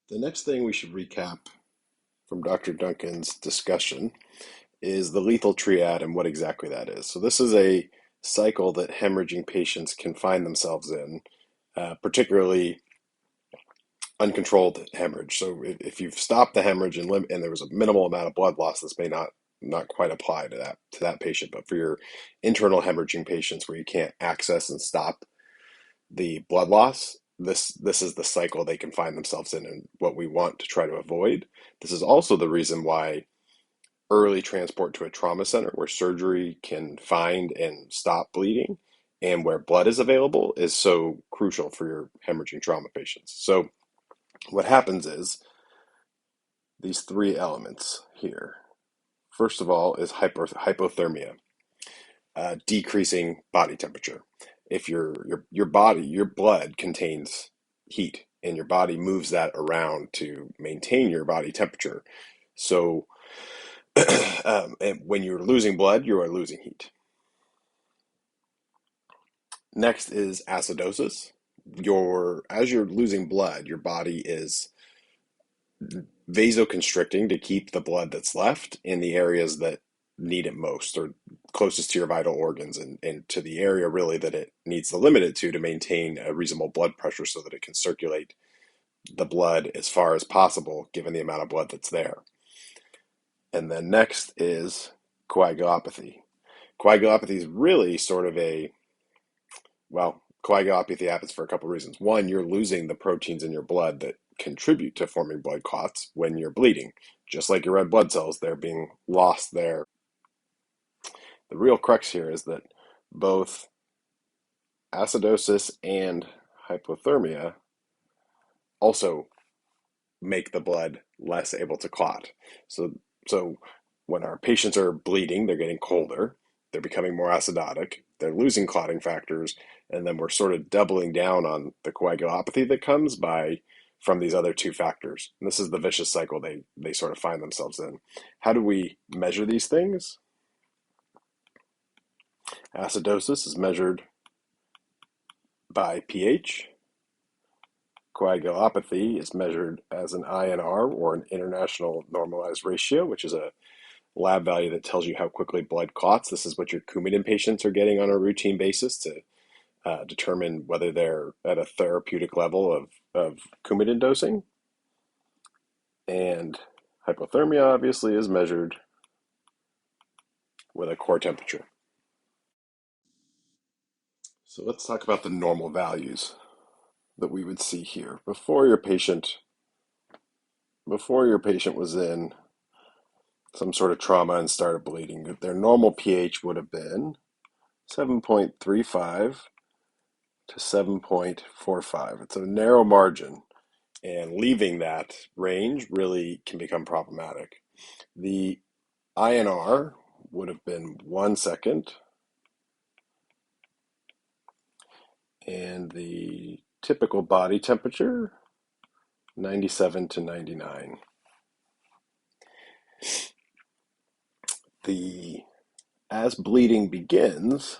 The next thing we should recap from Dr. Duncan's discussion is the lethal triad and what exactly that is. So this is a cycle that hemorrhaging patients can find themselves in, particularly uncontrolled hemorrhage. So if you've stopped the hemorrhage and there was a minimal amount of blood loss, this may not quite apply to that patient. But for your internal hemorrhaging patients where you can't access and stop the blood loss, this is the cycle they can find themselves in and what we want to try to avoid. This is also the reason why early transport to a trauma center where surgery can find and stop bleeding and where blood is available is so crucial for your hemorrhaging trauma patients. So what happens is these three elements here. First of all is hypothermia, decreasing body temperature. If your blood contains heat and your body moves that around to maintain your body temperature. So and when you're losing blood, you are losing heat. Next is acidosis. As you're losing blood, your body is vasoconstricting to keep the blood that's left in the areas that need it most or closest to your vital organs and to the area really that it needs to limit it to maintain a reasonable blood pressure so that it can circulate the blood as far as possible given the amount of blood that's there. And then next is coagulopathy. Coagulopathy is really sort of coagulopathy happens for a couple of reasons. One, you're losing the proteins in your blood that contribute to forming blood clots when you're bleeding. Just like your red blood cells, they're being lost there. The real crux here is that both acidosis and hypothermia also make the blood less able to clot. So when our patients are bleeding, they're getting colder, they're becoming more acidotic, they're losing clotting factors, and then we're sort of doubling down on the coagulopathy that comes from these other two factors. And this is the vicious cycle they sort of find themselves in. How do we measure these things? Acidosis is measured by pH. Coagulopathy is measured as an INR, or an international normalized ratio, which is a lab value that tells you how quickly blood clots. This is what your Coumadin patients are getting on a routine basis to determine whether they're at a therapeutic level of Coumadin dosing. And hypothermia obviously is measured with a core temperature. So let's talk about the normal values that we would see here before your patient was in some sort of trauma and started bleeding. Their normal pH would have been 7.35 to 7.45. It's a narrow margin, and leaving that range really can become problematic. The INR would have been 1 second, and the typical body temperature 97 to 99. As bleeding begins,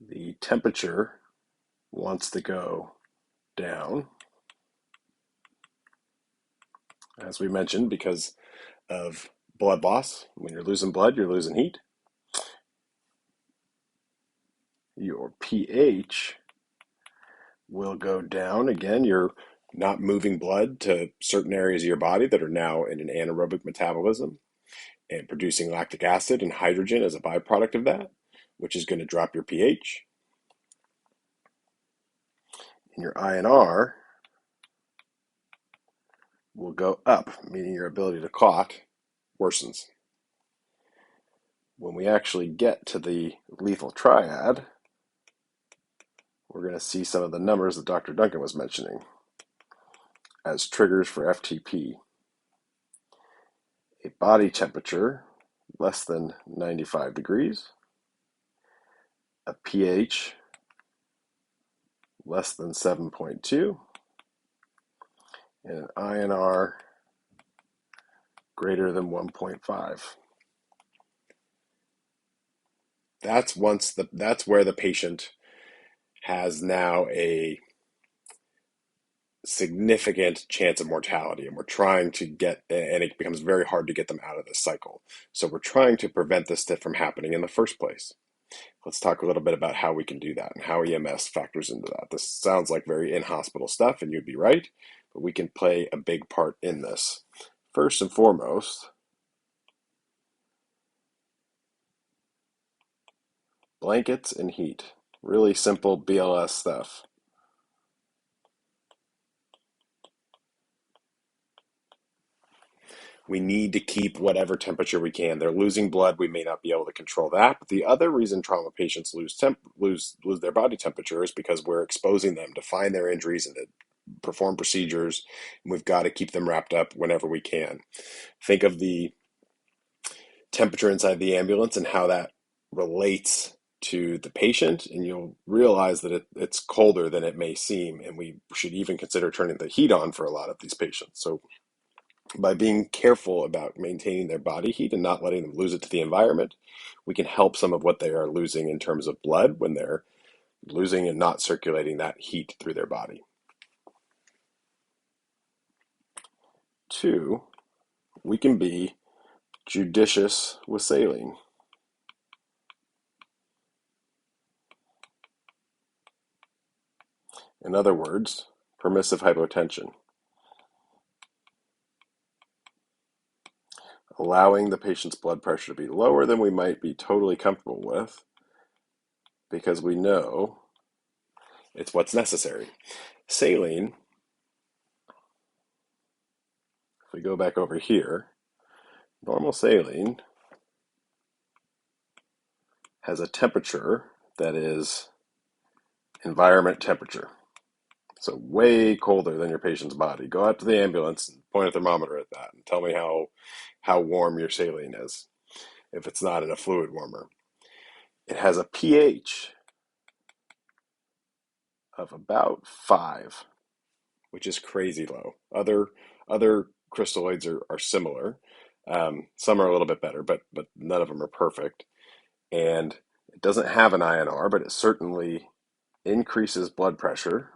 the temperature wants to go down, as we mentioned, because of blood loss. When you're losing blood, you're losing heat. Your pH will go down. Again, you're not moving blood to certain areas of your body that are now in an anaerobic metabolism and producing lactic acid and hydrogen as a byproduct of that, which is going to drop your pH. And your INR will go up, meaning your ability to clot worsens. When we actually get to the lethal triad, we're going to see some of the numbers that Dr. Duncan was mentioning as triggers for FTP. A body temperature less than 95 degrees, a pH less than 7.2, and an INR greater than 1.5. That's where the patient has now a significant chance of mortality, and we're trying to get, and it becomes very hard to get them out of this cycle. So we're trying to prevent this from happening in the first place. Let's talk a little bit about how we can do that and how EMS factors into that. This sounds like very in-hospital stuff, and you'd be right, but we can play a big part in this. First and foremost, blankets and heat. Really simple BLS stuff. We need to keep whatever temperature we can. They're losing blood. We may not be able to control that. But the other reason trauma patients lose their body temperature is because we're exposing them to find their injuries and to perform procedures. And we've got to keep them wrapped up whenever we can. Think of the temperature inside the ambulance and how that relates to the patient, and you'll realize that it's colder than it may seem. And we should even consider turning the heat on for a lot of these patients. So by being careful about maintaining their body heat and not letting them lose it to the environment, we can help some of what they are losing in terms of blood when they're losing and not circulating that heat through their body. 2, we can be judicious with saline. In other words, permissive hypotension. Allowing the patient's blood pressure to be lower than we might be totally comfortable with because we know it's what's necessary. Saline, if we go back over here, normal saline has a temperature that is environment temperature. So way colder than your patient's body. Go out to the ambulance and point a thermometer at that and tell me how warm your saline is if it's not in a fluid warmer. It has a pH of about 5, which is crazy low. Other crystalloids are similar. Some are a little bit better, but none of them are perfect. And it doesn't have an INR, but it certainly increases blood pressure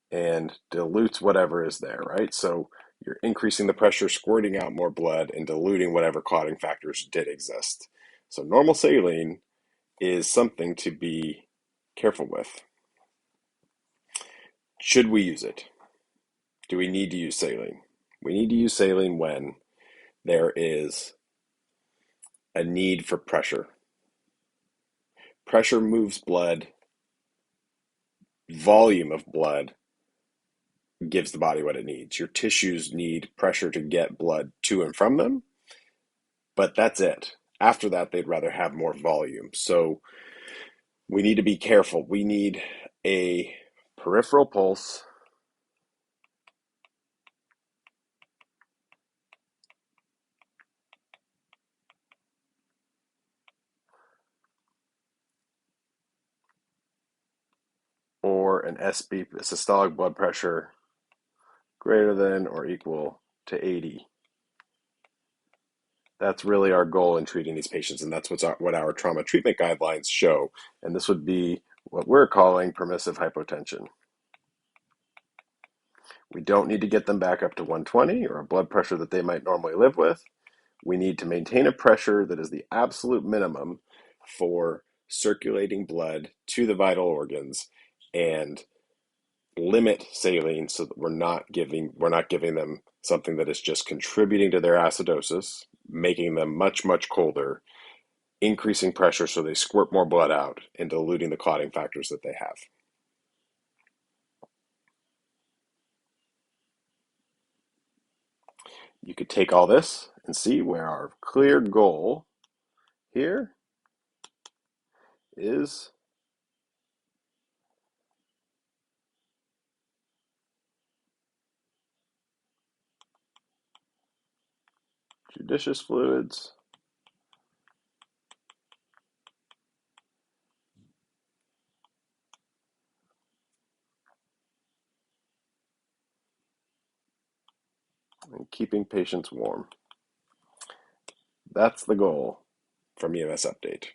and dilutes whatever is there, right? So you're increasing the pressure, squirting out more blood, and diluting whatever clotting factors did exist. So normal saline is something to be careful with. Should we use it? Do we need to use saline? We need to use saline when there is a need for pressure. Pressure moves blood. Volume of blood gives the body what it needs. Your tissues need pressure to get blood to and from them, but that's it. After that, they'd rather have more volume. So we need to be careful. We need a peripheral pulse or an SB, systolic blood pressure, greater than or equal to 80. That's really our goal in treating these patients, and that's what our trauma treatment guidelines show. And this would be what we're calling permissive hypotension. We don't need to get them back up to 120 or a blood pressure that they might normally live with. We need to maintain a pressure that is the absolute minimum for circulating blood to the vital organs and limit saline so that we're not giving them something that is just contributing to their acidosis, making them much, much colder, increasing pressure so they squirt more blood out, and diluting the clotting factors that they have. You could take all this and see where our clear goal here is judicious fluids, and keep keeping patients warm. That's the goal from EMS Update.